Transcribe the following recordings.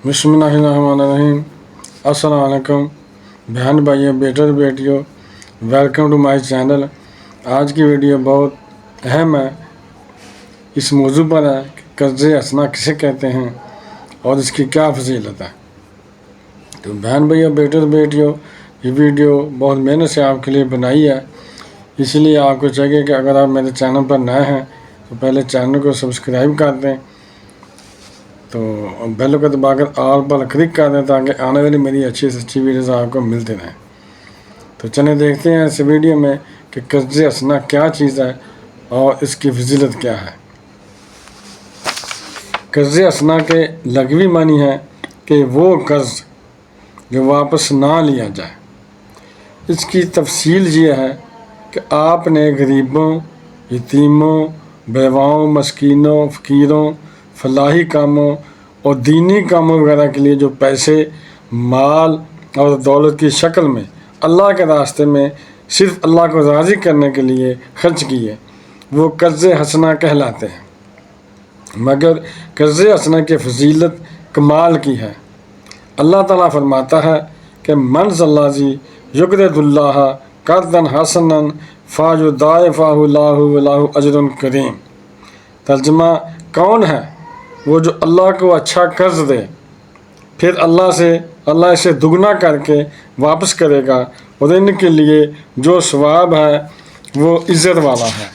بسم اللہ الرحمن الرحیم۔ السلام علیکم بہن بھائیوں، بیٹر بیٹیوں، ویلکم ٹو مائی چینل۔ آج کی ویڈیو بہت اہم ہے، اس موضوع پر ہے کہ قرض حسنہ کسے کہتے ہیں اور اس کی کیا فضیلت ہے۔ تو بہن بھائیوں، بیٹر بیٹیوں، یہ ویڈیو بہت محنت سے آپ کے لیے بنائی ہے، اس لیے آپ کو چاہیے کہ اگر آپ میرے چینل پر نئے ہیں تو پہلے چینل کو سبسکرائب کر دیں، تو بیل کو دبا کر آل پر کلک کر دیں تاکہ آنے والی میری اچھی سے اچھی ویڈیوز آپ کو ملتے رہیں۔ تو چلیں دیکھتے ہیں اس ویڈیو میں کہ قرض حسنہ کیا چیز ہے اور اس کی فضیلت کیا ہے۔ قرض حسنہ کے لغوی معنی ہے کہ وہ قرض جو واپس نہ لیا جائے۔ اس کی تفصیل یہ ہے کہ آپ نے غریبوں، یتیموں، بیواؤں، مسکینوں، فقیروں، فلاحی کاموں اور دینی کاموں وغیرہ کے لیے جو پیسے، مال اور دولت کی شکل میں اللہ کے راستے میں صرف اللہ کو راضی کرنے کے لیے خرچ کیے، وہ قرض حسنہ کہلاتے ہیں۔ مگر قرض حسنہ کی فضیلت کمال کی ہے۔ اللہ تعالیٰ فرماتا ہے کہ من ذا الذی یقرض اللہ قرضا حسنا فیضاعفہ لہ ولہ اجر کریم۔ ترجمہ، کون ہے وہ جو اللہ کو اچھا قرض دے، پھر اللہ اسے دگنا کر کے واپس کرے گا، اور ان کے لیے جو ثواب ہے وہ عزت والا ہے۔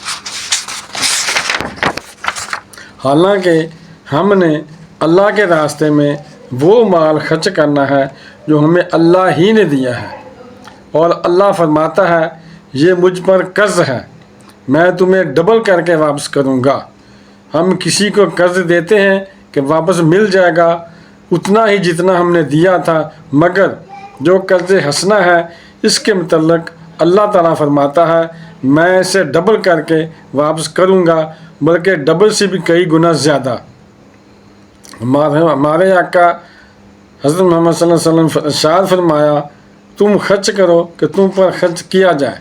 حالانکہ ہم نے اللہ کے راستے میں وہ مال خرچ کرنا ہے جو ہمیں اللہ ہی نے دیا ہے، اور اللہ فرماتا ہے یہ مجھ پر قرض ہے، میں تمہیں ڈبل کر کے واپس کروں گا۔ ہم کسی کو قرض دیتے ہیں کہ واپس مل جائے گا اتنا ہی جتنا ہم نے دیا تھا، مگر جو قرض حسنہ ہے اس کے متعلق اللہ تعالیٰ فرماتا ہے میں اسے ڈبل کر کے واپس کروں گا، بلکہ ڈبل سے بھی کئی گنا زیادہ۔ ہمارے آقا حضرت محمد صلی اللہ علیہ وسلم ارشاد فرمایا، تم خرچ کرو کہ تم پر خرچ کیا جائے،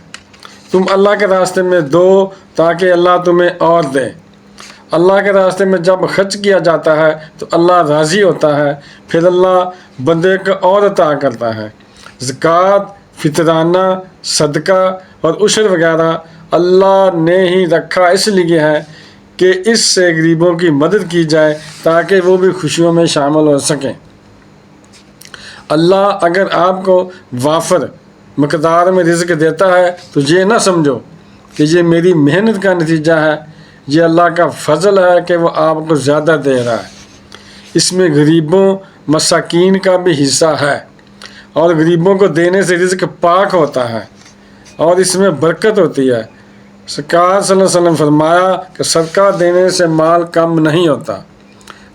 تم اللہ کے راستے میں دو تاکہ اللہ تمہیں اور دے۔ اللہ کے راستے میں جب خرچ کیا جاتا ہے تو اللہ راضی ہوتا ہے، پھر اللہ بندے کو اور عطا کرتا ہے۔ زکوٰۃ، فطرانہ، صدقہ اور عشر وغیرہ اللہ نے ہی رکھا اس لیے ہے کہ اس سے غریبوں کی مدد کی جائے تاکہ وہ بھی خوشیوں میں شامل ہو سکیں۔ اللہ اگر آپ کو وافر مقدار میں رزق دیتا ہے تو یہ نہ سمجھو کہ یہ میری محنت کا نتیجہ ہے، یہ اللہ کا فضل ہے کہ وہ آپ کو زیادہ دے رہا ہے۔ اس میں غریبوں، مساکین کا بھی حصہ ہے، اور غریبوں کو دینے سے رزق پاک ہوتا ہے اور اس میں برکت ہوتی ہے۔ سرکار صلی اللہ علیہ وسلم فرمایا کہ صدقہ دینے سے مال کم نہیں ہوتا۔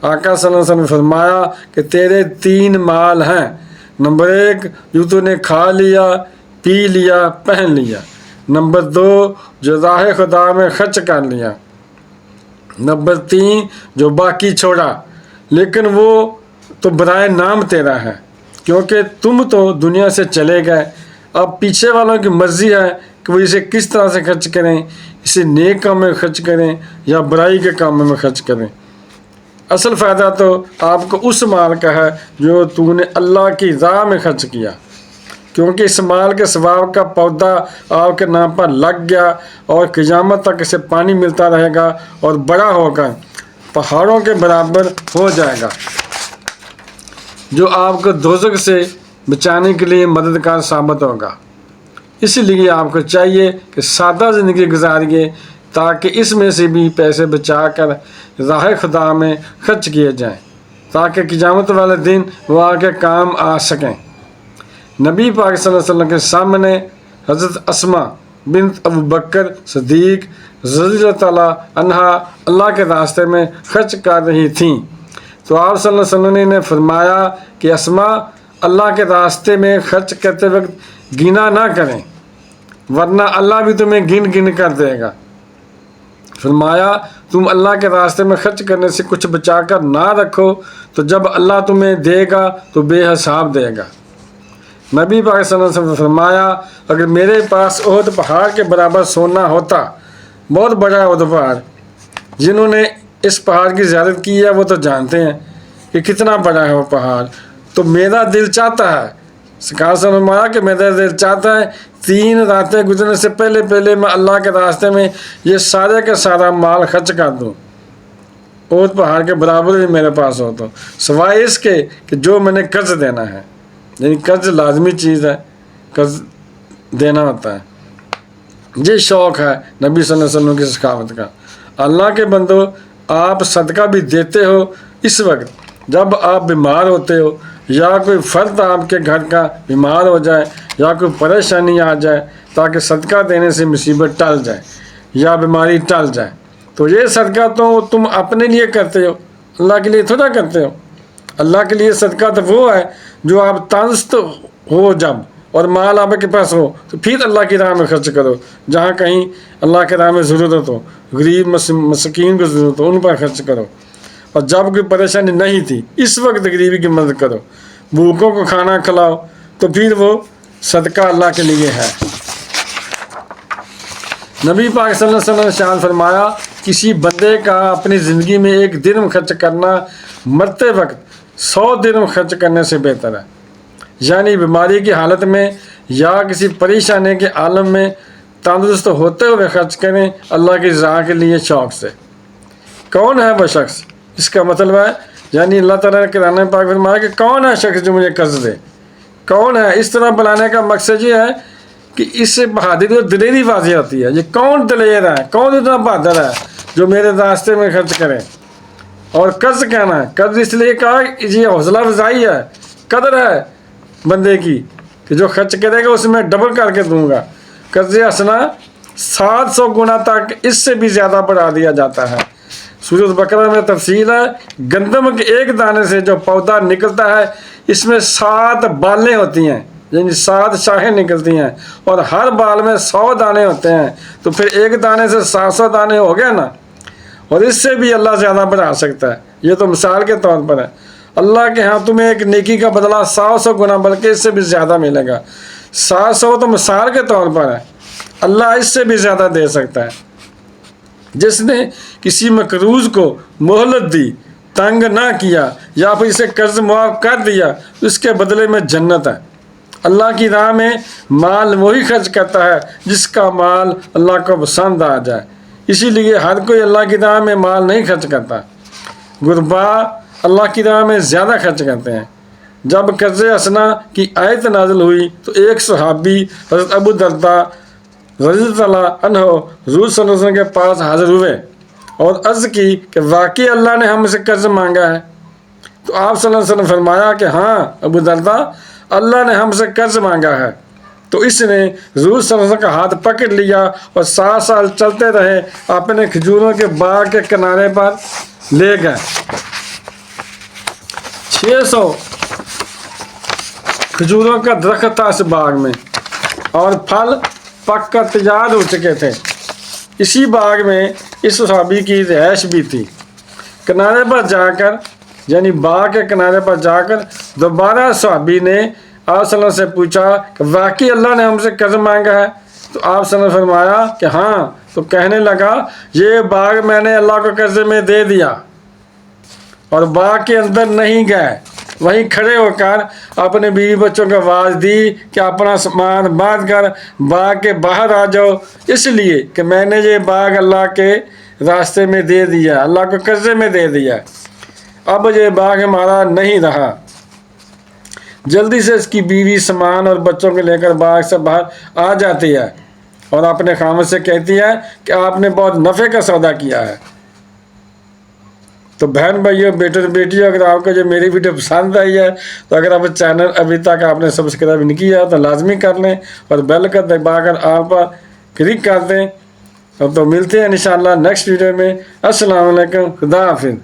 آقا صلی اللہ علیہ وسلم فرمایا کہ تیرے 3 مال ہیں، نمبر 1 جو تو نے کھا لیا، پی لیا، پہن لیا، نمبر 2 جو راہ خدا میں خرچ کر لیا، نمبر 3 جو باقی چھوڑا، لیکن وہ تو برائے نام تیرا ہے، کیونکہ تم تو دنیا سے چلے گئے، اب پیچھے والوں کی مرضی ہے کہ وہ اسے کس طرح سے خرچ کریں، اسے نیک کام میں خرچ کریں یا برائی کے کاموں میں خرچ کریں۔ اصل فائدہ تو آپ کو اس مال کا ہے جو تو نے اللہ کی راہ میں خرچ کیا، کیونکہ اس مال کے ثواب کا پودا آپ کے نام پر لگ گیا اور قیامت تک اسے پانی ملتا رہے گا اور بڑا ہو کر پہاڑوں کے برابر ہو جائے گا، جو آپ کو دوزخ سے بچانے کے لیے مددگار ثابت ہوگا۔ اس لیے آپ کو چاہیے کہ سادہ زندگی گزاریے تاکہ اس میں سے بھی پیسے بچا کر راہ خدا میں خرچ کیے جائیں، تاکہ قیامت والے دن وہ آ کے کام آ سکیں۔ نبی پاک صلی اللہ علیہ وسلم کے سامنے حضرت اسماء بنت ابو بکر صدیق رضی اللہ تعالیٰ عنہا اللہ کے راستے میں خرچ کر رہی تھیں، تو آپ صلی اللہ علیہ وسلم نے فرمایا کہ اسماء اللہ کے راستے میں خرچ کرتے وقت گنا نہ کریں، ورنہ اللہ بھی تمہیں گن گن کر دے گا۔ فرمایا تم اللہ کے راستے میں خرچ کرنے سے کچھ بچا کر نہ رکھو تو جب اللہ تمہیں دے گا تو بے حساب دے گا۔ نبی پاک صلی اللہ علیہ وسلم نے فرمایا اگر میرے پاس احد پہاڑ کے برابر سونا ہوتا، بہت بڑا احد پہاڑ، جنہوں نے اس پہاڑ کی زیارت کی ہے وہ تو جانتے ہیں کہ کتنا بڑا ہے وہ پہاڑ، تو میرا دل چاہتا ہے، سرکار سے فرمایا کہ میرا دل چاہتا ہے 3 راتیں گزرنے سے پہلے پہلے میں اللہ کے راستے میں یہ سارے کا سارا مال خرچ کر دوں، اور پہاڑ کے برابر بھی میرے پاس ہو، تو سوائے اس کے کہ جو میں نے قرض دینا ہے، یعنی قرض لازمی چیز ہے، قرض دینا ہوتا ہے۔ یہ شوق ہے نبی صلی اللہ علیہ وسلم کی سخاوت کا۔ اللہ کے بندو، آپ صدقہ بھی دیتے ہو اس وقت جب آپ بیمار ہوتے ہو، یا کوئی فرد آپ کے گھر کا بیمار ہو جائے، یا کوئی پریشانی آ جائے، تاکہ صدقہ دینے سے مصیبت ٹل جائے یا بیماری ٹل جائے۔ تو یہ صدقہ تو تم اپنے لیے کرتے ہو، اللہ کے لیے تھوڑا کرتے ہو۔ اللہ کے لیے صدقہ تو وہ ہے جو آپ تندرست ہو جب اور مال آپ کے پاس ہو تو پھر اللہ کی راہ میں خرچ کرو، جہاں کہیں اللہ کے راہ میں ضرورت ہو، غریب مسکین کو ضرورت ہو، ان پر خرچ کرو۔ اور جب کوئی پریشانی نہیں تھی اس وقت غریبی کی مدد کرو، بھوکوں کو کھانا کھلاؤ، تو پھر وہ صدقہ اللہ کے لیے ہے۔ نبی پاک صلی اللہ علیہ وسلم نے ارشاد فرمایا، کسی بندے کا اپنی زندگی میں 1 درہم خرچ کرنا مرتے وقت 100 درہم خرچ کرنے سے بہتر ہے۔ یعنی بیماری کی حالت میں یا کسی پریشانی کے عالم میں تندرست ہوتے ہوئے خرچ کریں اللہ کی رضا کے لیے شوق سے۔ کون ہے وہ شخص؟ اس کا مطلب ہے یعنی اللہ تعالیٰ نے قرآن پاک فرمایا کہ کون ہے شخص جو مجھے قرض دے، کون ہے؟ اس طرح بلانے کا مقصد یہ ہے کہ اس سے بہادری اور دلیری واضح ہوتی ہے۔ یہ کون دلیر ہے، کون اتنا بہادر ہے جو میرے راستے میں خرچ کرے۔ اور قرض کہنا ہے، قرض اس لیے کہا کہ یہ حوصلہ افزائی ہے، قدر ہے بندے کی کہ جو خرچ کرے گا اس میں ڈبل کر کے دوں گا۔ قرض حسنہ 700 گنا تک اس سے بھی زیادہ بڑھا دیا جاتا ہے۔ سورۃ بقرہ میں تفصیل ہے، گندم کے ایک دانے سے جو پودا نکلتا ہے اس میں 7 بالیں ہوتی ہیں، یعنی 7 شاخیں نکلتی ہیں، اور ہر بال میں 100 دانے ہوتے ہیں، تو پھر ایک دانے سے 700 دانے ہو گئے نا۔ اور اس سے بھی اللہ زیادہ بڑھا سکتا ہے، یہ تو مثال کے طور پر ہے۔ اللہ کے ہاں تمہیں ایک نیکی کا بدلہ 100 گنا بلکہ اس سے بھی زیادہ ملے گا۔ 700 تو مثال کے طور پر ہے، اللہ اس سے بھی زیادہ دے سکتا ہے۔ جس نے کسی مقروض کو مہلت دی، تنگ نہ کیا، یا پھر اسے قرض معاف کر دیا، اس کے بدلے میں جنت ہے۔ اللہ کی راہ میں مال وہی خرچ کرتا ہے جس کا مال اللہ کو پسند آ جائے، اسی لیے ہر کوئی اللہ کی راہ میں مال نہیں خرچ کرتا۔ غربا اللہ کی راہ میں زیادہ خرچ کرتے ہیں۔ جب قرض حسنہ کی آیت نازل ہوئی تو ایک صحابی حضرت ابو درداء رضی اللہ عنہ حضور صلی اللہ علیہ وسلم کے پاس حاضر ہوئے اور عرض کی کہ واقعی اللہ نے ہم سے قرض مانگا ہے؟ تو آپ صلی اللہ علیہ وسلم نے فرمایا کہ ہاں ابو درداء، اللہ نے ہم سے قرض مانگا ہے۔ تو اس نے حضور صلی اللہ علیہ وسلم کا ہاتھ پکڑ لیا اور 7 سال چلتے رہے، اپنے کھجوروں کے باغ کے کنارے پر لے گئے۔ 600 کھجوروں کا درخت تھا اس باغ میں، اور پھل پک کر تیار ہو چکے تھے۔ اسی باغ میں اس صحابی کی رہائش بھی تھی۔ کنارے پر جا کر، یعنی باغ کے کنارے پر جا کر دوبارہ صحابی نے آپ صلی اللہ علیہ وسلم سے پوچھا کہ واقعی اللہ نے ہم سے قرض مانگا ہے؟ تو آپ صلی اللہ علیہ وسلم نے فرمایا کہ ہاں۔ تو کہنے لگا یہ باغ میں نے اللہ کو قرضے میں دے دیا، اور باغ کے اندر نہیں گئے، وہیں کھڑے ہو کر اپنے بیوی بچوں کو آواز دی کہ اپنا سامان باندھ کر باغ کے باہر آ جاؤ، اس لیے کہ میں نے یہ باغ اللہ کے راستے میں دے دیا، اللہ کو قرضے میں دے دیا، اب یہ باغ ہمارا نہیں رہا۔ جلدی سے اس کی بیوی سامان اور بچوں کو لے کر باغ سے باہر آ جاتی ہے اور اپنے خامد سے کہتی ہے کہ آپ نے بہت نفع کا سودا کیا ہے۔ تو بہن بھائیوں، بیٹے اور بیٹیوں، اگر آپ کو جو میری ویڈیو پسند آئی ہے تو اگر آپ چینل ابھی تک آپ نے سبسکرائب نہیں کیا تو لازمی کر لیں، اور بیل کا دبا کر آپ پر کلک کر دیں۔ تو ملتے ہیں انشاءاللہ نیکسٹ ویڈیو میں۔ السلام علیکم، خدا حافظ۔